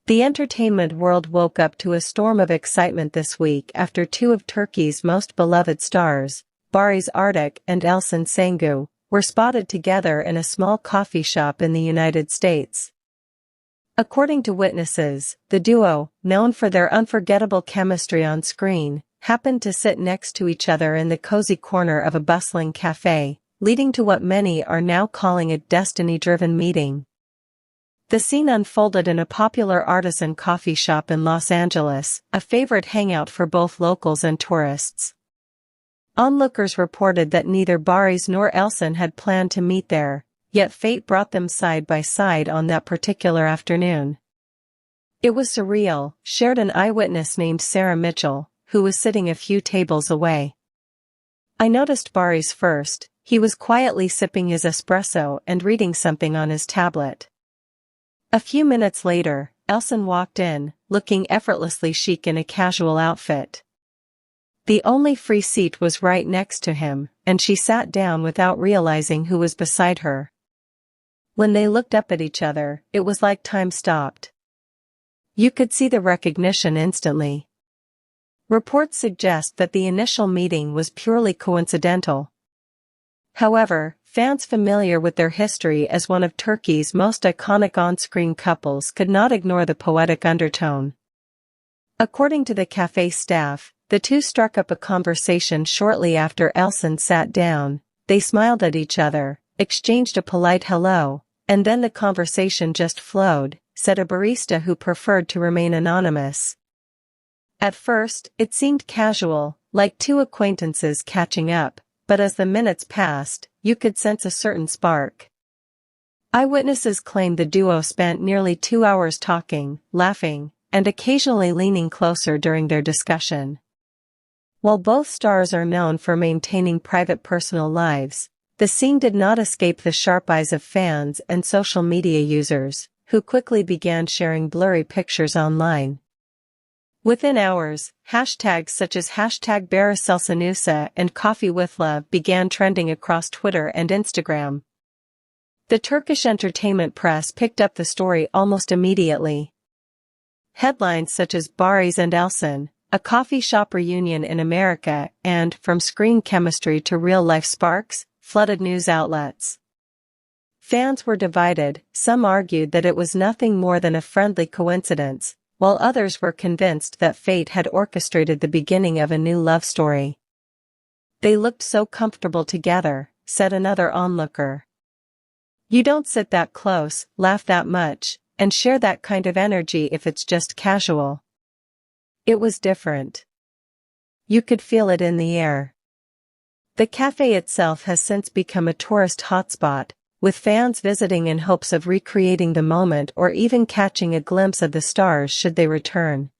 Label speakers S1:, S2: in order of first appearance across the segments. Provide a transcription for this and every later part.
S1: The entertainment world woke up to a storm of excitement this week after two of Turkey's most beloved stars, Barış Arduç and Elçin Sangu, were spotted together in a small coffee shop in the United States. According to witnesses, the duo, known for their unforgettable chemistry on screen, happened to sit next to each other in the cozy corner of a bustling cafe, leading to what many are now calling a destiny-driven meeting. The scene unfolded in a popular artisan coffee shop in Los Angeles, a favorite hangout for both locals and tourists. Onlookers reported that neither Barış nor Elçin had planned to meet there, yet fate brought them side by side on that particular afternoon. It was surreal, shared an eyewitness named Sarah Mitchell, who was sitting a few tables away. I noticed Barış first. He was quietly sipping his espresso and reading something on his tablet. A few minutes later, Elçin walked in, looking effortlessly chic in a casual outfit. The only free seat was right next to him, and she sat down without realizing who was beside her. When they looked up at each other, it was like time stopped. You could see the recognition instantly. Reports suggest that the initial meeting was purely coincidental. However, fans familiar with their history as one of Turkey's most iconic on-screen couples could not ignore the poetic undertone. According to the cafe staff, the two struck up a conversation shortly after Elçin sat down. They smiled at each other, exchanged a polite hello, and then the conversation just flowed, said a barista who preferred to remain anonymous. At first, it seemed casual, like two acquaintances catching up, but as the minutes passed, you could sense a certain spark. Eyewitnesses claimed the duo spent nearly 2 hours talking, laughing, and occasionally leaning closer during their discussion. While both stars are known for maintaining private personal lives, the scene did not escape the sharp eyes of fans and social media users, who quickly began sharing blurry pictures online. Within hours, hashtags such as #BarışElçinUsa and Coffee with Love began trending across Twitter and Instagram. The Turkish entertainment press picked up the story almost immediately. Headlines such as Barış and Elçin, a coffee shop reunion in America, and From Screen Chemistry to Real-Life Sparks, flooded news outlets. Fans were divided. Some argued that it was nothing more than a friendly coincidence, while others were convinced that fate had orchestrated the beginning of a new love story. "They looked so comfortable together," said another onlooker. "You don't sit that close, laugh that much, and share that kind of energy if it's just casual. It was different. You could feel it in the air." The cafe itself has since become a tourist hotspot, with fans visiting in hopes of recreating the moment or even catching a glimpse of the stars should they return.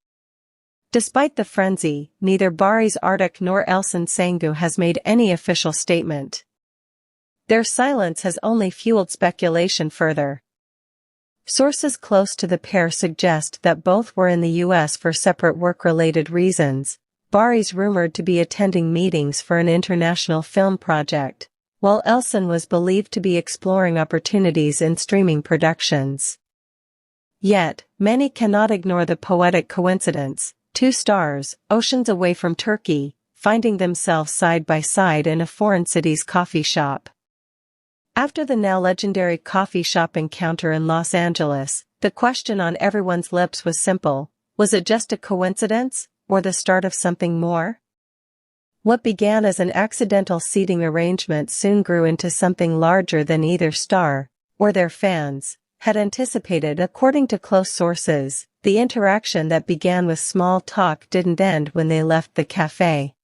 S1: Despite the frenzy, neither Barış Arduç nor Elçin Sangu has made any official statement. Their silence has only fueled speculation further. Sources close to the pair suggest that both were in the US for separate work-related reasons. Barış rumored to be attending meetings for an international film project, while Elçin was believed to be exploring opportunities in streaming productions. Yet, many cannot ignore the poetic coincidence: two stars, oceans away from Turkey, finding themselves side by side in a foreign city's coffee shop. After the now legendary coffee shop encounter in Los Angeles, the question on everyone's lips was simple: was it just a coincidence, or the start of something more? What began as an accidental seating arrangement soon grew into something larger than either star, or their fans, had anticipated. According to close sources, the interaction that began with small talk didn't end when they left the cafe.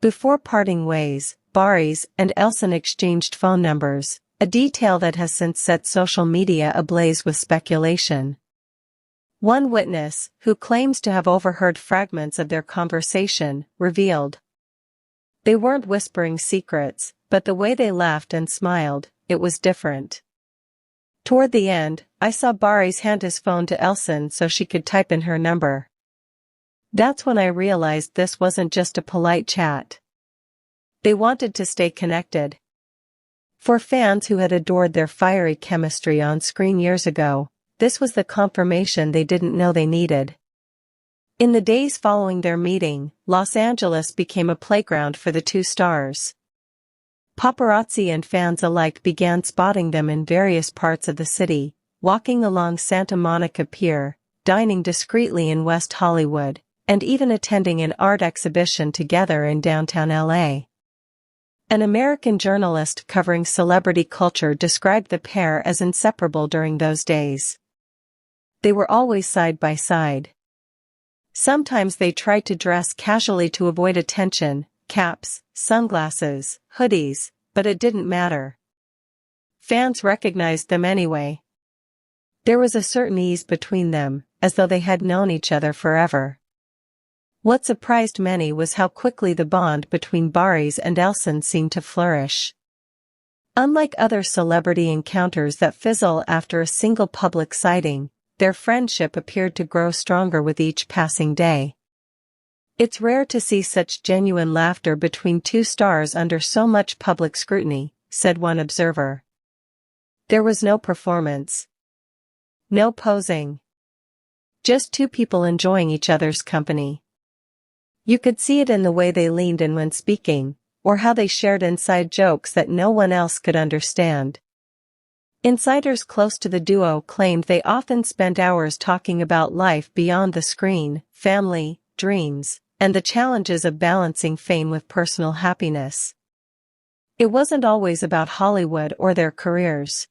S1: Before parting ways, Barış and Elçin exchanged phone numbers, a detail that has since set social media ablaze with speculation. One witness, who claims to have overheard fragments of their conversation, revealed, "They weren't whispering secrets, but the way they laughed and smiled, it was different. Toward the end, I saw Barış hand his phone to Elçin so she could type in her number. That's when I realized this wasn't just a polite chat. They wanted to stay connected." For fans who had adored their fiery chemistry on screen years ago, this was the confirmation they didn't know they needed. In the days following their meeting, Los Angeles became a playground for the two stars. Paparazzi and fans alike began spotting them in various parts of the city, walking along Santa Monica Pier, dining discreetly in West Hollywood, and even attending an art exhibition together in downtown LA. An American journalist covering celebrity culture described the pair as inseparable during those days. They were always side by side. Sometimes they tried to dress casually to avoid attention, caps, sunglasses, hoodies, but it didn't matter. Fans recognized them anyway. There was a certain ease between them, as though they had known each other forever. What surprised many was how quickly the bond between Barış and Elçin seemed to flourish. Unlike other celebrity encounters that fizzle after a single public sighting, their friendship appeared to grow stronger with each passing day. It's rare to see such genuine laughter between two stars under so much public scrutiny, said one observer. There was no performance. No posing. Just two people enjoying each other's company. You could see it in the way they leaned in when speaking, or how they shared inside jokes that no one else could understand. Insiders close to the duo claimed they often spent hours talking about life beyond the screen, family, dreams, and the challenges of balancing fame with personal happiness. It wasn't always about Hollywood or their careers.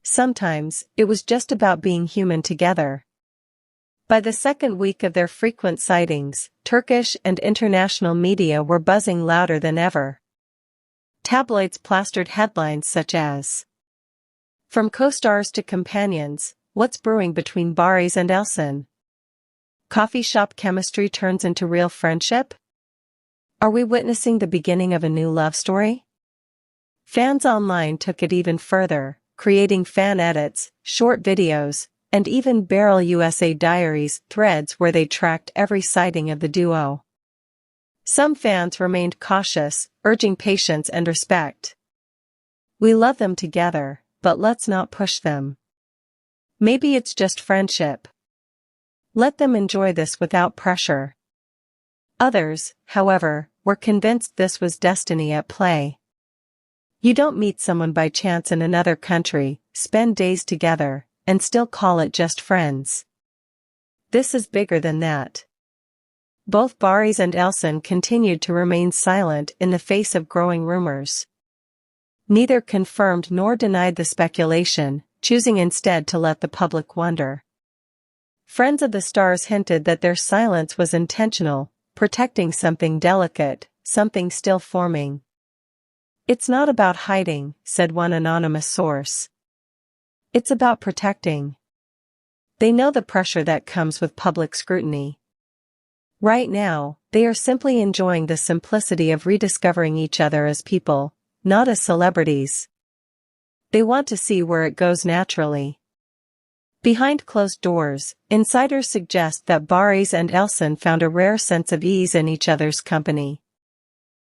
S1: Sometimes, it was just about being human together. By the second week of their frequent sightings, Turkish and international media were buzzing louder than ever. Tabloids plastered headlines such as, "From co-stars to companions, what's brewing between Barış and Elçin? Coffee shop chemistry turns into real friendship? Are we witnessing the beginning of a new love story?" Fans online took it even further, creating fan edits, short videos, and even Barrel USA Diaries threads where they tracked every sighting of the duo. Some fans remained cautious, urging patience and respect. "We love them together, but let's not push them. Maybe it's just friendship. Let them enjoy this without pressure." Others, however, were convinced this was destiny at play. You don't meet someone by chance in another country, spend days together, and still call it just friends. This is bigger than that. Both Barış and Elçin continued to remain silent in the face of growing rumors. Neither confirmed nor denied the speculation, choosing instead to let the public wonder. Friends of the stars hinted that their silence was intentional, protecting something delicate, something still forming. "It's not about hiding," said one anonymous source. "It's about protecting." They know the pressure that comes with public scrutiny. Right now, they are simply enjoying the simplicity of rediscovering each other as people, not as celebrities. They want to see where it goes naturally. Behind closed doors, insiders suggest that Barış and Elçin found a rare sense of ease in each other's company.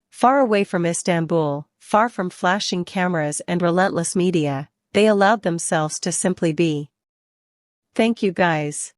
S1: Far away from Istanbul, far from flashing cameras and relentless media, they allowed themselves to simply be. Thank you guys.